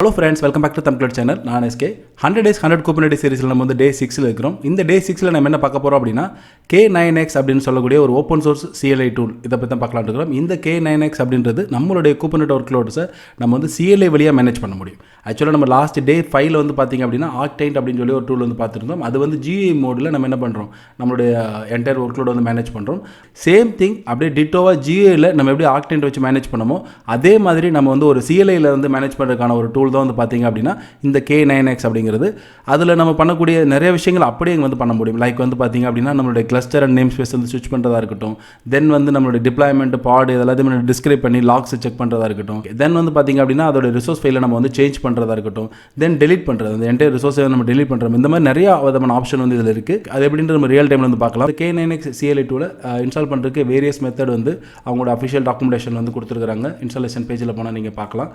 Hello friends, welcome back to Thumbcloud channel. நான் SK 100 days 100 Kubernetes series நம்ம வந்து day 6ல இருக்கிறோம். இந்த day 6ல நம்ம என்ன பார்க்க போறோம் அப்படினா K9S அப்படினு சொல்லக்கூடிய ஒரு ஓபன் சோர்ஸ் CLI டூல் இத பத்தி தான் பார்க்கலாம்னு இருக்கோம். இந்த K9S அப்படின்றது நம்மளுடைய Kubernetes workloads நம்ம வந்து CLI வழியா மேனேஜ் பண்ண முடியும். Actually நம்ம லாஸ்ட் day 5ல வந்து பாத்தீங்க அப்படினா Octant அப்படினு சொல்லி ஒரு டூல் வந்து பார்த்திருந்தோம். அது வந்து GUI மோட்ல நம்ம என்ன பண்றோம்? நம்மளுடைய என்டையர் workload வந்து மேனேஜ் பண்றோம். சேம் திங் அப்படியே டிட்டோவா GUI ல நம்ம எப்படி Octant வச்சு மேனேஜ் பண்ணோமோ அதே மாதிரி நம்ம வந்து ஒரு CLI ல வந்து மேனேஜ் பண்றதுக்கான ஒரு டூல் தான் வந்து பாத்தீங்க அப்படினா இந்த K9S அப்படிங்கிறது. அதுல நம்ம பண்ணக்கூடிய நிறைய விஷயங்கள் அப்படியே வந்து பண்ண முடியும். லைக் வந்து பாத்தீங்க அப்படினா நம்மளுடைய கிளஸ்டர் அண்ட் நேம் ஸ்பேஸ் வந்து ஸ்விட்ச் பண்றதா இருக்கட்டும். தென் வந்து நம்மளுடைய டிப்ளாய்மென்ட் பாட் இதெல்லாம் டிஸ்கிரைப் பண்ணி லாக்ஸ் செக் பண்றதா இருக்கட்டும். தென் வந்து பாத்தீங்க அப்படினா அதோட ரிசோர்ஸ் ஃபைலை நம்ம வந்து சேஞ்ச் பண்றதா இருக்கட்டும். தென் delete பண்றது. அந்த என்டையர் ரிசோர்ஸை நம்ம delete பண்றோம். இந்த மாதிரி நிறைய விதமான ஆப்ஷன் வந்து இதுல இருக்கு. அது எப்படின்னு நம்ம ரியல் டைம்ல வந்து பார்க்கலாம். K9S CLI டூல இன்ஸ்டால் பண்றதுக்கு வேரியஸ் மெத்தட் வந்து அவங்களோட அஃபிஷியல் டாக்குமெண்டேஷன் வந்து கொடுத்திருக்காங்க. இன்ஸ்டாலேஷன் பேஜ்ல போனா நீங்க பார்க்கலாம்.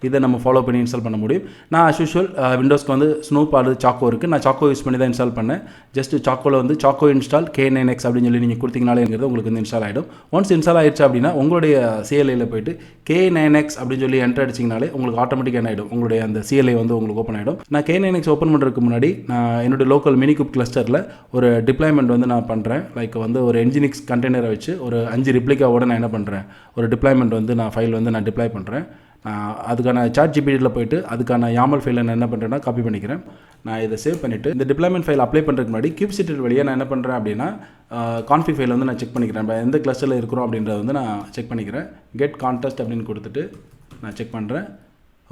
இதை நம்ம ஃபாலோ பண்ணி இன்ஸ்டால் பண்ண முடியும். நான் as usual விண்டோஸ்க்கு வந்து ஸ்னூப் ஆர் சாக்கோ இருக்கு. நான் சாக்கோ யூஸ் பண்ணி தான் இன்ஸ்டால் பண்ணேன். ஜஸ்ட் சாக்கோல வந்து சாக்கோ இன்ஸ்டால் K9S அப்படின்னு சொல்லி நீங்க கொடுத்தீங்கனாலேங்கிறது உங்களுக்கு வந்து இன்ஸ்டால் ஆயிடும். ஒன்ஸ் இன்ஸ்டால் ஆயிடுச்சு அப்படின்னா உங்களுடைய CLI ல போயிட்டு K9S அப்படின்னு சொல்லி என்டர் அடிச்சீங்கனாலே உங்களுக்கு ஆட்டோமேட்டிக்கா என்ன ஆயிடும், உங்களுடைய அந்த CLI வந்து உங்களுக்கு ஓப்பன் ஆயிடும். நான் K9S ஓப்பன் பண்றதுக்கு முன்னாடி நான் என்னோட லோக்கல் மினிகூப் கிளஸ்டர்ல ஒரு டிப்ளாய்மென்ட் வந்து நான் பண்றேன். லைக் வந்து ஒரு Nginx கண்டெய்னரை வச்சு ஒரு 5 ரிப்ளிகாவோட நான் என்ன பண்றேன், ஒரு டிப்ளாய்மென்ட் வந்து நான் ஃபைல் வந்து நான் டிப்ளாய் பண்றேன். அதுக்கான ChatGPTல போயிட்டு அதுக்கான YAML ஃபைலை நான் என்ன பண்ணுறேன்னா காப்பி பண்ணிக்கிறேன். நான் இதை சேவ் பண்ணிவிட்டு இந்த டிப்ளாய்மென்ட் ஃபைல் அப்ளை பண்ணுறதுக்கு முன்னாடி kubectl வழியாக நான் என்ன பண்ணுறேன் அப்படின்னா கான்ஃபிக் ஃபைல் வந்து நான் செக் பண்ணிக்கிறேன். எந்த கிளஸ்டரில் இருக்கிறோம் அப்படின்றத வந்து நான் செக் பண்ணிக்கிறேன். கெட் கான்டெஸ்ட் அப்படின்னு கொடுத்துட்டு நான் செக் பண்ணுறேன்.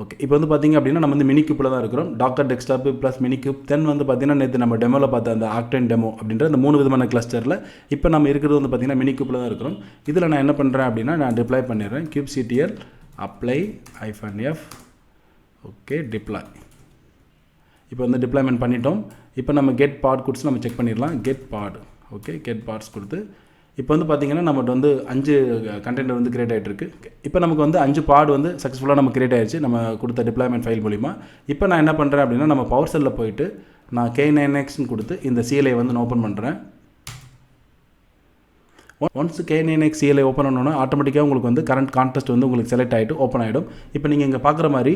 ஓகே, இப்போ வந்து பார்த்தீங்க அப்படின்னா நம்ம வந்து மினிக்யூப்பில் தான் இருக்கிறோம். Docker desktop plus minikube. Then வந்து பார்த்தீங்கன்னா நேற்று நம்ம டெமோவில் பார்த்த அந்த Octant டெமோ அப்படின்ற அந்த 3 விதமான கிளஸ்டரில் இப்போ நம்ம இருக்கிறது வந்து பார்த்தீங்கன்னா மினிக்யூப்பில் தான் இருக்கிறோம். இதில் நான் என்ன பண்ணுறேன் அப்படின்னா நான் டிப்ளை பண்ணிடுறேன். kubectl apply -f okay deploy. இப்போ வந்து டிப்ளாய்மென்ட் பண்ணிட்டோம். இப்போ நம்ம கெட் பாட் கொடுத்து நம்ம செக் பண்ணிடலாம். கெட் பாட் ஓகே, கெட் பாட்ஸ் கொடுத்து இப்போ வந்து பார்த்தீங்கன்னா நம்மகிட்ட வந்து 5 கண்டெய்னர் வந்து கிரியேட் ஆகிட்டு இருக்கு. இப்போ நமக்கு வந்து 5 பாட் வந்து சக்ஸஸ்ஃபுல்லாக நம்ம கிரியேட் ஆயிடுச்சு நம்ம கொடுத்த டிப்ளாய்மென்ட் ஃபைல் மூலிமா. இப்போ நான் என்ன பண்ணுறேன் அப்படின்னா நம்ம பவர் செல்லில் போயிட்டு நான் K9Sன்னு கொடுத்து இந்த CLI வந்து நான் ஓப்பன் பண்ணுறேன். ஒன்ஸ் K9S CLI ஓப்பன் பண்ணோன்னா ஆட்டோமேட்டிக்காக உங்களுக்கு வந்து கரண்ட் கான்டெஸ்ட் வந்து உங்களுக்கு செலக்ட் ஆகிட்டு ஓப்பன் ஆகிடும். இப்போ நீங்கள் இங்கே பார்க்குற மாதிரி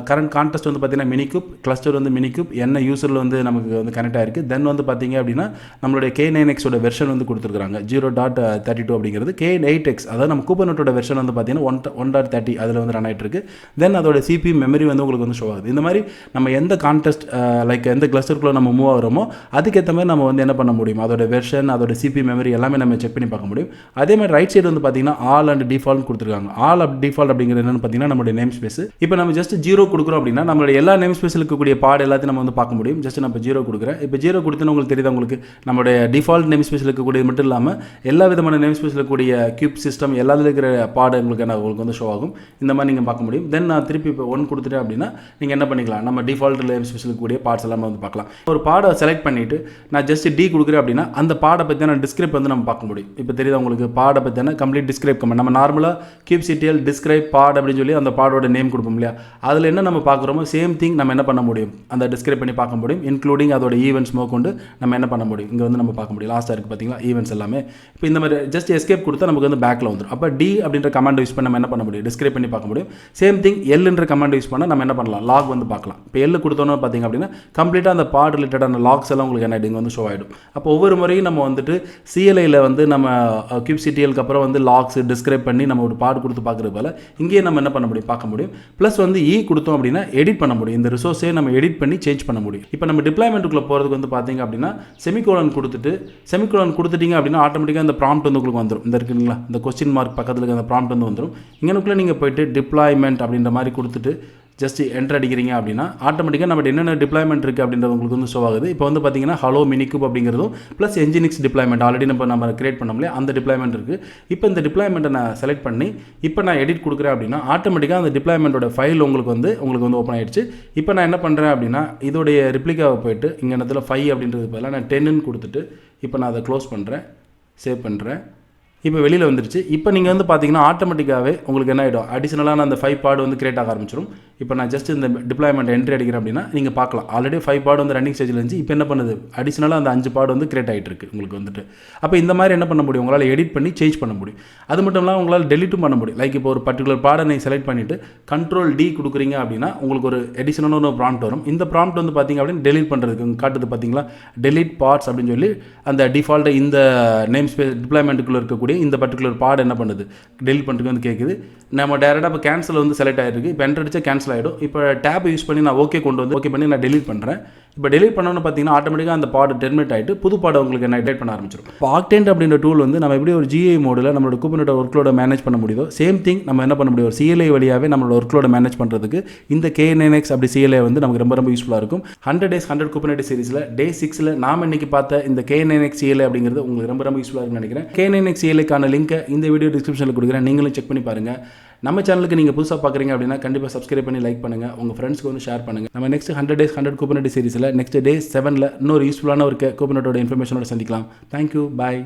கரண்ட் கான்டெஸ்ட் வந்து பார்த்தீங்கன்னா மினிக்யூப், கிளஸ்டர் வந்து மினிக்யூப், என்ன யூசரில் வந்து நமக்கு வந்து கனெக்ட் ஆகிருக்கு. தென் வந்து பார்த்தீங்க அப்படின்னா நம்மளுடைய K9Xோட வெர்ஷன் வந்து கொடுத்துருக்காங்க 0.32 அப்படிங்கிறது. K8X அதாவது நம்ம கூபர்நெட்டோட வெர்ஷன் வந்து பார்த்தீங்கன்னா 1.30 அதில் வந்து ரன் ஆகிட்டு இருக்கு. தென் அதோட CPU மெமரி வந்து உங்களுக்கு வந்து ஷோ ஆகுது. இந்த மாதிரி நம்ம எந்த கான்டெஸ்ட் லைக் எந்த கிளஸ்டருக்குள்ளே நம்ம மூவ் ஆகிறோமோ அதுக்கேற்ற மாதிரி நம்ம வந்து என்ன பண்ண முடியும், அதோட வெர்ஷன் அதோட CPU மெமரி எல்லாமே நம்ம செக் பண்ணி பார்க்க முடியும். அதே மாதிரி ரைட் சைடு வந்து பாத்தீங்கன்னா ஆல் அண்ட் டிஃபால்ட் கொடுத்திருக்காங்க. ஆல் அப் டிஃபால்ட் அப்படிங்கிறது என்னன்னு பாத்தீங்கன்னா நம்மளுடைய நேம் ஸ்பேஸ். இப்போ நம்ம ஜஸ்ட் 0 கொடுக்குறோம் அப்படின்னா நம்மளுடைய எல்லா நேம் ஸ்பேஸ்ல இருக்கக்கூடிய பாட் எல்லாத்தையும் நம்ம வந்து பார்க்க முடியும். ஜஸ்ட் நான் இப்போ 0 கொடுக்குறேன். இப்போ 0 கொடுத்தா உங்களுக்கு தெரியுதா, உங்களுக்கு நம்மளுடைய டிஃபால்ட் நேம் ஸ்பேஸ்ல இருக்கக்கூடியது மட்டும் இல்லாம எல்லா விதமான நேம் ஸ்பேஸ்ல இருக்கக்கூடிய கியூப் சிஸ்டம் எல்லாத்துல இருக்கிற பாட் உங்களுக்கு வந்து ஷோ ஆகும். இந்த மாதிரி நீங்க பார்க்க முடியும். தென் நான் திருப்பி இப்போ 1 கொடுத்துட்டேன் அப்படின்னா நீங்க என்ன பண்ணிக்கலாம், நம்ம டிஃபால்ட் நேம் ஸ்பேஸ்ல இருக்கக்கூடிய பார்ட்ஸ் எல்லாம் வந்து பார்க்கலாம். ஒரு பாடை செலக்ட் பண்ணிட்டு நான் ஜஸ்ட் D கொடுக்குறேன் அப்படின்னா அந்த பாடை பத்தியான டிஸ்கிரைப் வந்து நம்ம பார்க்க முடியும். இப்போ தெரியுதா உங்களுக்கு, பாட பத்தின கம்ப்ளீட் டிஸ்கிரைப் கமெண்ட். நம்ம நார்மலா kubectl டிஸ்கிரைப் பாட் அப்படின்னு சொல்லி அந்த பாடோட நேம் கொடுப்போம் இல்லையா, அதுல என்ன நம்ம பார்க்குறோமோ சேம் திங் நம்ம என்ன பண்ண முடியும், அந்த டிஸ்கிரைப் பண்ணி பார்க்க முடியும். இன்க்ளூடிங் அதோட ஈவெண்ட்ஸ் கொண்டு நம்ம என்ன பண்ண முடியும், இங்க வந்து நம்ம பார்க்க முடியும். லாஸ்டா இருக்கு பாத்தீங்களா ஈவெண்ட்ஸ் எல்லாமே. இப்போ இந்த மாதிரி ஜஸ்ட் எஸ்கேப் கொடுத்தா நமக்கு வந்து பேக்ல வந்துடும். அப்போ D அப்படின்ற கமாண்ட் யூஸ் பண்ணி நம்ம என்ன பண்ண முடியும், டிஸ்கிரைப் பண்ணி பார்க்க முடியும். சேம் திங் L என்ற கமாண்ட் யூஸ் பண்ணா நம்ம என்ன பண்ணலாம், லாக் வந்து பார்க்கலாம். இப்போ L கொடுத்தோம்னா பாத்தீங்க அப்படின்னா கம்ப்ளீட்டா அந்த பாட் ரிலேட்டடான லாக்ஸ் எல்லாம் உங்களுக்கு என்ன இங்க வந்து ஷோ ஆயிடும். அப்போ ஒவ்வொரு முறையும் நம்ம வந்துட்டு CLI ல வந்து நம்ம kubectl அப்புறம் வந்து லாக்ஸ் டிஸ்கிரைப் பண்ணி நம்ம ஒரு பாட் கொடுத்து பார்க்குறது போல இங்கேயே நம்ம என்ன பண்ண முடியும், பார்க்க முடியும். ப்ளஸ் வந்து E கொடுத்தோம் அப்படின்னா எடிட் பண்ண முடியும். இந்த ரிசோர்ஸே நம்ம எடிட் பண்ணி சேஞ்ச் பண்ண முடியும். இப்போ நம்ம டிப்ளாய்மெண்ட்டுக்குள்ள போகிறதுக்கு வந்து பார்த்தீங்க அப்படின்னா செமிகோலன் கொடுத்துட்டீங்க அப்படின்னா ஆட்டோமேட்டிக்காக இந்த ப்ராம்ப்ட் வந்து உங்களுக்கு வந்துடும். இந்த இருக்குங்களா, இந்த கொஸ்டின் மார்க் பக்கத்தில் இருக்க அந்த ப்ராம்ப்ட் வந்து வந்துடும். இங்கனுக்குள்ளே நீங்கள் போயிட்டு டிப்ளாய்மெண்ட் அப்படின்ற மாதிரி கொடுத்துட்டு ஜஸ்ட் என்டர் அடிக்கிறீங்க அப்படின்னா ஆட்டோமேட்டிக்காக நம்ம என்னென்ன டிப்ளாய்மெண்ட் இருக்குது அப்படின்றது உங்களுக்கு வந்து ஷோ ஆகுது. இப்போ வந்து பார்த்தீங்கன்னா ஹலோ மினிக்யூப் அப்படிங்கிறதும் ப்ளஸ் Nginx டிப்ளாய்மெண்ட் ஆல்ரெடி நம்ம கிரியேட் பண்ணோம்லையே அந்த டிப்ளாய்மெண்ட் இருக்குது. இப்போ இந்த டிப்ளாய்மெண்ட்டை நான் செலக்ட் பண்ணி இப்போ நான் எடிட் கொடுக்குறேன் அப்படின்னா ஆட்டோமேட்டிக்காக அந்த டிப்ளாய்மெண்ட்டோட ஃபைல் உங்களுக்கு வந்து ஓப்பன் ஆயிடுச்சு. இப்போ நான் என்ன பண்ணுறேன் அப்படின்னா இதோடைய ரிப்ளிகாவை போயிட்டு இங்கே இடத்துல 5 அப்படின்றது பதிலாக நான் 10ன்னு கொடுத்துட்டு இப்போ நான் அதை க்ளோஸ் பண்ணுறேன், சேவ் பண்ணுறேன். இப்போ வெளியில் வந்துருச்சு. இப்போ நீங்கள் வந்து பார்த்தீங்கன்னா ஆட்டோமேட்டிக்காகவே உங்களுக்கு என்ன ஆகிடும், அடிஷனலான அந்த 5 பாட் வந்து கிரியேட் ஆக ஆரம்பிச்சிடும். இப்போ நான் ஜஸ்ட் இந்த டிப்ளாய்மெண்ட் என்ட்ரி அடிக்கிறேன் அப்படின்னா நீங்கள் பார்க்கலாம், ஆல்ரெடி 5 பாட் வந்து ரன்னிங் ஸ்டேஜில் இருந்துச்சு. இப்போ என்ன பண்ணுது, அடிஷனலாக அந்த 5 பாட் வந்து கிரியேட் ஆகிட்டு இருக்கு உங்களுக்கு வந்துட்டு. அப்போ இந்த மாதிரி என்ன பண்ண முடியும், உங்களால் எடிட் பண்ணி சேஞ்ச் பண்ண முடியும். அது மட்டும் இல்லாமல் உங்களால் டெலிட்டும் பண்ண முடியும். லைக் இப்போ ஒரு பர்டிகுலர் பாடை நீங்கள் செலக்ட் பண்ணிவிட்டு Ctrl+D கொடுக்குறீங்க அப்படின்னா உங்களுக்கு ஒரு அடிஷனலான ஒரு ப்ராம்ப்ட் வரும். இந்த ப்ராம்ப்ட் வந்து பார்த்தீங்க அப்படின்னு டெலிட் பண்ணுறதுக்கு காட்டுது பார்த்தீங்களா, டெலிட் பார்ட்ஸ் அப்படின்னு சொல்லி அந்த டிஃபால்ட்டை இந்த நேம் ஸ்பேஸ் டிப்ளாய்மெண்ட்டுக்குள்ளே இருக்கக்கூடிய இந்த பர்டிகுலர் பாட் என்ன பண்ணுது, டெலிட் பண்ணுறதுக்கு வந்து கேட்குது. நம்ம டேரெக்டாக இப்போ கேன்சல் வந்து செலக்ட் ஆகிருக்கு. இப்போ என்டர் அடிச்சா கேன்சல் ஆகிடும். இப்போ டேப் யூஸ் பண்ணி நான் ஓகே கொண்டு வந்து ஓகே பண்ணி நான் டெலிட் பண்ணுறேன். இப்போ டெலிட் பண்ணோன்னு பார்த்தீங்கன்னா ஆட்டோமேட்டிக்காக அந்த பாட் டெர்மினேட் ஆகிட்டு புது பாடை உங்களுக்கு என்ன எடிட் பண்ண ஆரம்பிச்சிடும். இப்போ Octant அப்படின்ற டூல் வந்து நம்ம எப்படி ஒரு GUI மோடில் நம்மளோட Kubernetes ஒர்க்லோட மேனேஜ் பண்ண முடியுதோ சேம் திங் நம்ம என்ன பண்ண முடியும், ஒரு CLI வழியாகவே நம்மளோட ஒர்க்லோட மேனேஜ் பண்ணுறதுக்கு இந்த K9S அப்படி CLI வந்து நமக்கு ரொம்ப ரொம்ப யூஸ்ஃபுல்லாக இருக்கும். 100 days 100 Kubernetes சீரிஸில் டே 6ல் நாம் இன்னைக்கு பார்த்த இந்த K9S CLI அப்படிங்கிறது உங்களுக்கு ரொம்ப ரொம்ப யூஸ்ஃபுல்லாக இருக்குன்னு நினைக்கிறேன். K9S CLIக்கான லிங்கை இந்த வீடியோ டிஸ்கிரிப்ஷனில் கொடுக்குறேன், நீங்களும் செக் பண்ணி பாருங்கள். நம்ம சேனலுக்கு நீங்கள் புதுசாக பார்க்குறீங்க அப்படின்னா கண்டிப்பாக சப்ஸ்கிரைப் பண்ணி லைக் பண்ணுங்கள், உங்கள் ஃப்ரெண்ட்ஸ்க்கு வந்து ஷேர் பண்ணுங்கள். நம்ம நெக்ஸ்ட் 100 days 100 Kubernetes சீரிஸில் நெக்ஸ்ட் டே 7ல் இன்னொரு யூஸ்ஃபுல்லான ஒரு Kubernetes இன்ஃபர்மேஷனோட சந்திக்கலாம். தேங்க்யூ, பாய்.